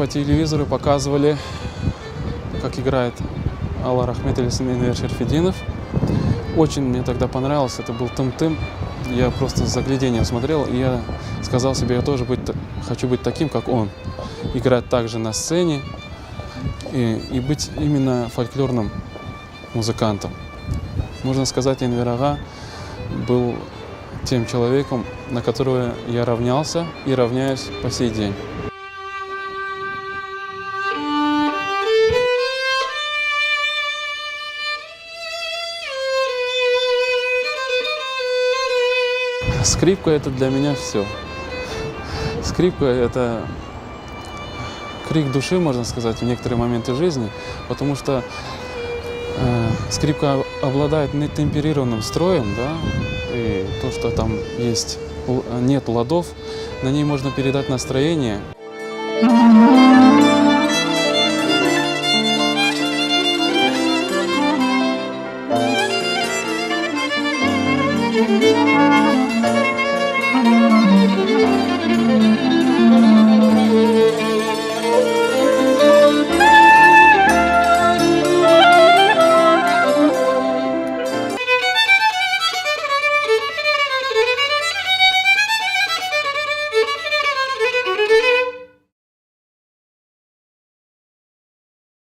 по телевизору показывали, как играет Алла Рахмет или Энвер Шерфетдинов. Очень мне тогда понравилось, это был Тым-Тым. Я просто с заглядением смотрел, и я сказал себе, я тоже хочу быть таким, как он. Играть также на сцене и быть именно фольклорным музыкантом. Можно сказать, Энвер ага был тем человеком, на которого я равнялся и равняюсь по сей день. Скрипка — это для меня все. Скрипка — это крик души, можно сказать, в некоторые моменты жизни, потому что скрипка обладает нетемперированным строем, да, и то, что там есть, нет ладов, на ней можно передать настроение.